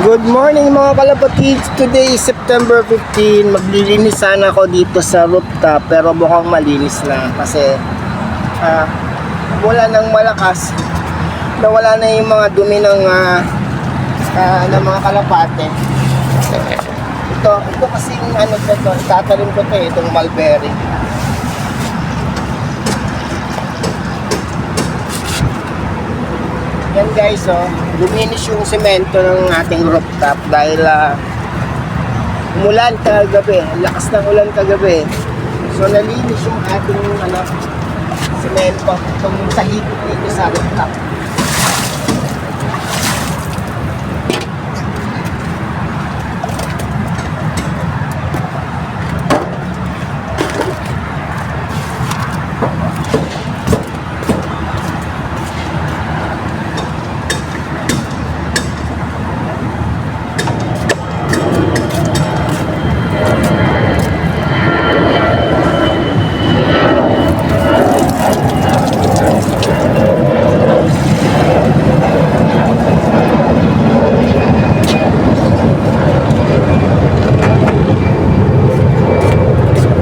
Good morning mga kalapatids. Today is September 15. Maglilinis sana ako dito sa rooftop pero mukhang malinis na kasi wala nang malakas. Nawala na yung mga dumi ng mga kalapate. Ito kasing tatalim ko itong mulberry. Yan guys, luminis yung semento ng ating rooftop dahil umulan kagabi, lakas ng ulan kagabi. So nalinis yung ating semento itong sa higit dito sa rooftop.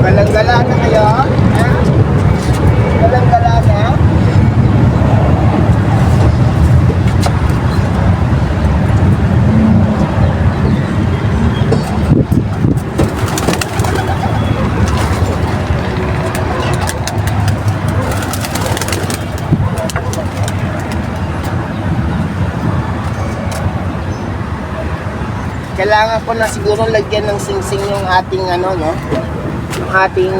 Galang-gala na kayo? Galang-gala na? Kailangan ko na siguro lagyan ng singsing yung ating yung ating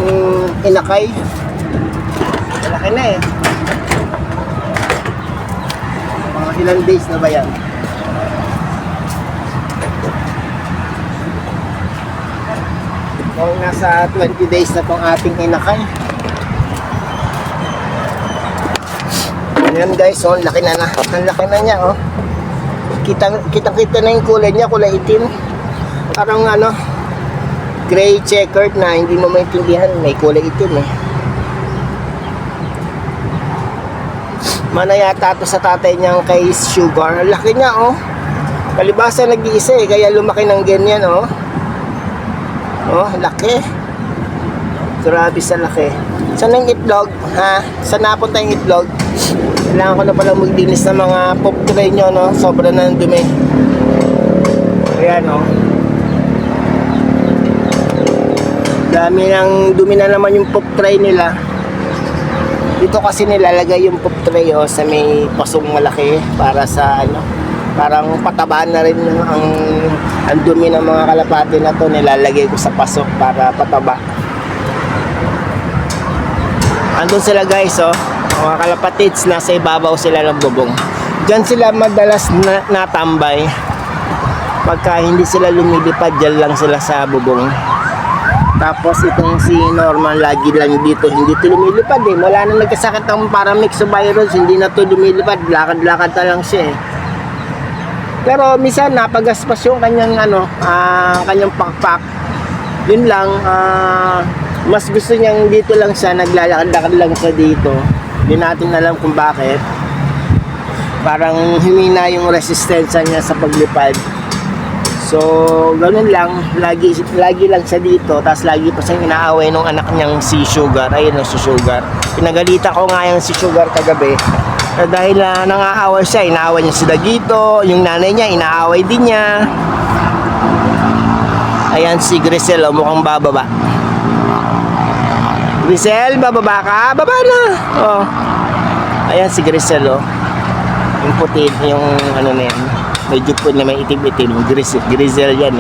inakay. Malaki na mga ilang days na ba yan? Kung nasa 20 days na tong ating inakay. Ayan guys, laki na ang laki na niya kita na yung kulay niya, kulay itim, parang gray checkered na hindi mo maintindihan, may kulay itim Mana yata to sa tatay niyang kay Sugar. Laki niya palibasa nag-iisa kaya lumaki ng ganyan laki, grabe sa laki. Saan yung itlog saan napunta yung itlog? Kailangan ko na pala maglinis ng mga pop tray nyo sobra na ng dumi. Ayan dami ng dumi na naman yung pop tray nila. Dito kasi nilalagay yung pop tray sa may pasong malaki para sa parang patabaan na rin ang dumi ng mga kalapate na to. Nilalagay ko sa pasok para pataba. Andun sila guys mga kalapatids, nasa ibabaw sila ng bubong. Diyan sila madalas natambay. Pagka hindi sila lumilipad, dyan lang sila sa bubong. Tapos itong si Norman lagi lang dito, hindi ito lumilipad wala na nagkasakit ng paramyxovirus, hindi na ito lumilipad, lakad-lakad na lang siya Pero minsan napagaspas yung kanyang kanyang pakpak. Yun lang, mas gusto niyang dito lang siya, naglalakad-lakad lang siya dito. Hindi natin alam kung bakit. Parang humina yung resistensya niya sa paglipad. So, ganun lang. Lagi lang siya dito. Tapos lagi pa siyang inaaway nung anak niyang si Sugar. Ayun si Sugar. Pinagalitan ko nga yung si Sugar kagabi. Dahil nangaaway siya. Inaaway niya si Dagito. Yung nanay niya, inaaway din niya. Ayan si Grisel. Mukhang bababa. Grisel, bababa ka? Baba na! Ayan si Grisel yung puti, yung na yan. Medyo po na may itim-itim. Grisel yan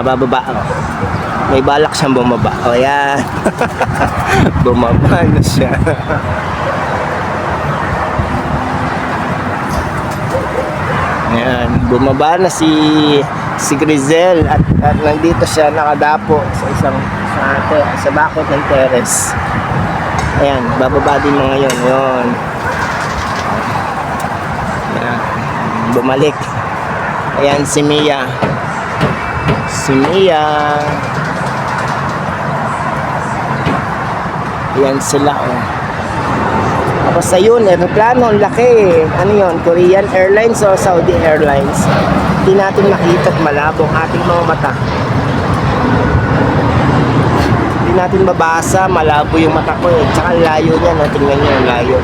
bababa may balak siyang bumaba. Ayan. Bumaba na siya. Ayan, bumaba na si Grisel at nandito siya nakadapo sa bakod ng terrace. Ayan, bababa din mga yun. Ayan, bumalik. Ayan si Mia. Ayan sila Tapos ayun, aeroplano, ang laki. Ano yun? Korean Airlines o Saudi Airlines? Hindi natin makita at malabo ang ating mga mata. Hindi natin mabasa, malabo yung mata ko eh. Tsaka layo niya, no? Tingnan niyo yung layo.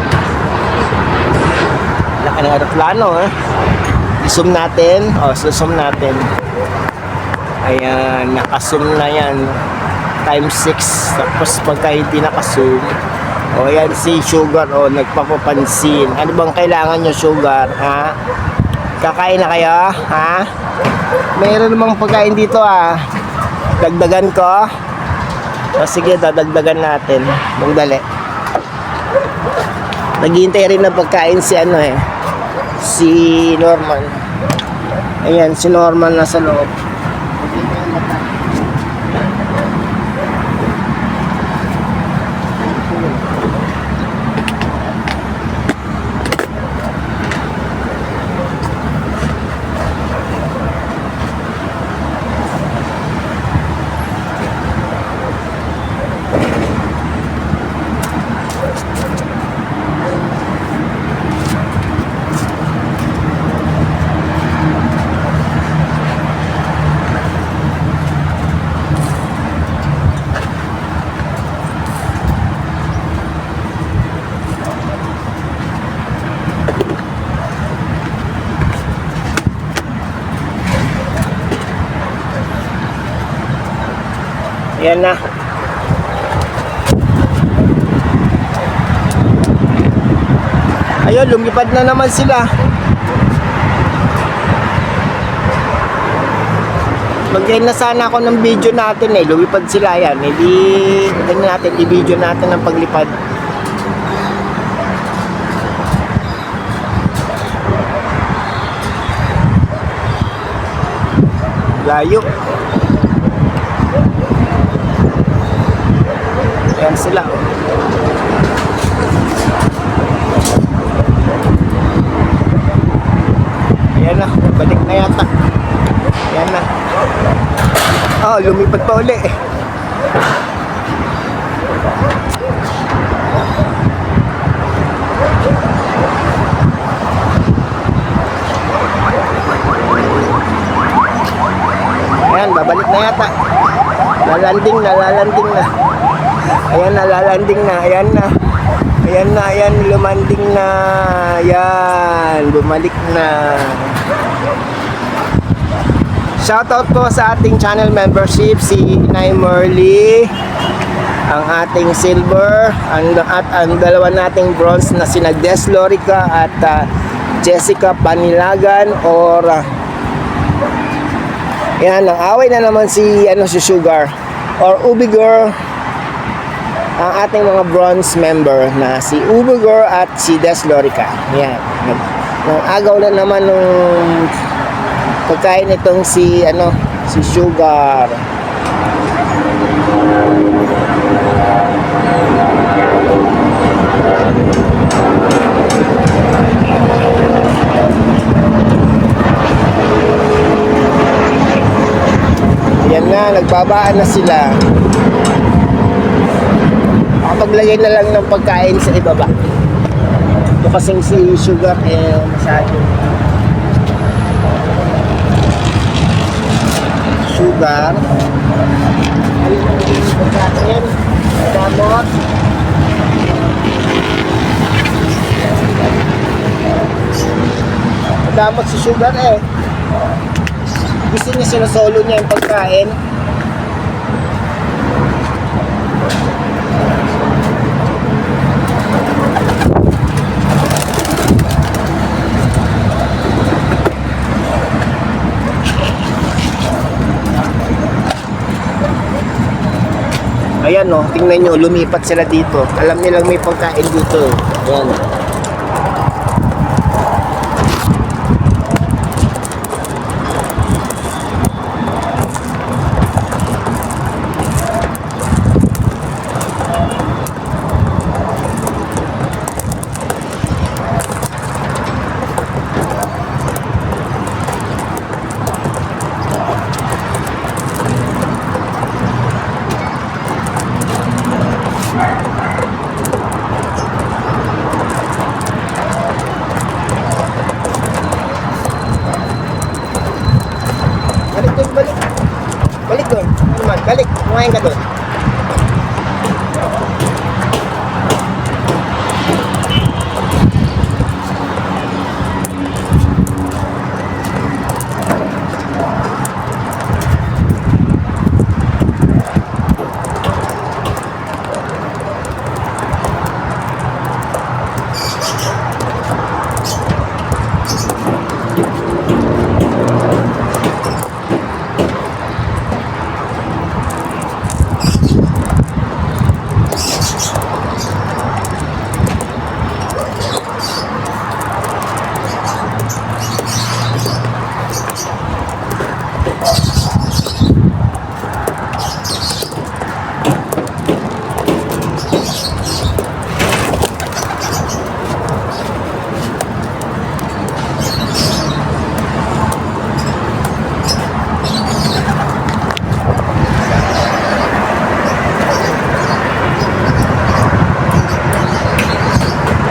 Laki ng aeroplano, eh. I-zoom natin. O, zoom natin. Ayan, naka-zoom na yan. Times 6. Tapos pagka hindi naka-zoom, o yan si Sugar, o nagpapapansin. Ano bang kailangan nyo, Sugar? Ha? Kakain na kayo? Ha? Mayroon namang pagkain dito, ah. Dagdagan ko. O sige, dadagdagan natin. Magdali. Naghihintay rin ng pagkain si ano eh. Si Norman. Ayan, si Norman nasa loob. Ayan na. Ayun, lumipad na naman sila. Mag-end na sana ako ng video natin eh. Lumipad sila yan. Hindi, ganyan natin, i-video natin ang paglipad. Layo. Ayan sila. Ayan na, balik na yata. Ayan na. Oh, lumipad pa uli. Ayan, babalik na yata. Lalanding na. Ayan na, lalanding na. Ayan na. Ayan, lumanding na. Ayan, bumalik na. Shoutout po sa ating channel membership, si Inay Merly, ang ating silver, at ang dalawa nating bronze na sina Des Lorica at Jessica Panilagan or yan, ang away na naman si Sugar or Ubi Girl, ang ating mga bronze member na si Ubi Girl at si Des Lorica. Yan, agaw na naman nung pagkain itong si Sugar. Yan na, nagbabaan na sila. Makapaglagay na lang ng pagkain sa ibaba. Ito kasing si Sugar masyado. Sugar. Ayun ang magiging pagkain. Damot. Damot si Sugar eh. Gusto niya, sinusolo niya yung pagkain. Ayan o, tingnan nyo, lumipat sila dito. Alam nilang may pagkain dito. Ayan. naman. Balik, kumain ka doon.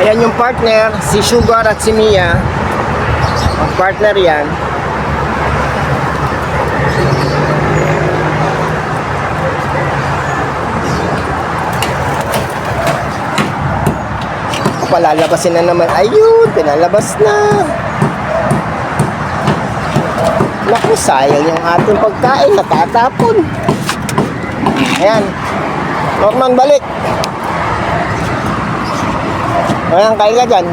Ayan yung partner, si Sugar at si Mia. Ang partner yan. Palalabasin na naman. Ayun, pinalabas na. Naku, sayang yung ating pagkain. Natatapon. Ayan. Norman, balik. Ayan, kain ka dyan.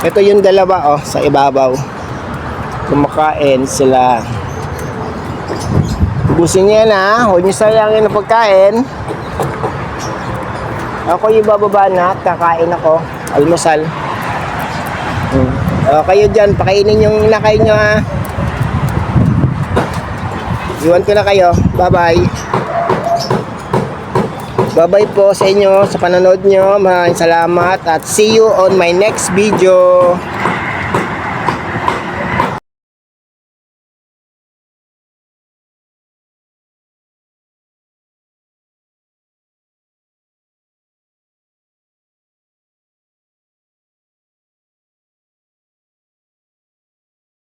Ito yung dalawa sa ibabaw. Kumakain sila. Ubusin niya na. Huwag niyo sayangin ang pagkain. Ako yung bababa na at kakain ako. Almusal. Kayo dyan, pakainin yung inakay nyo ha. Iwan ko na kayo. Bye bye. Bye bye po sa inyo sa panonood nyo. Maraming salamat at see you on my next video.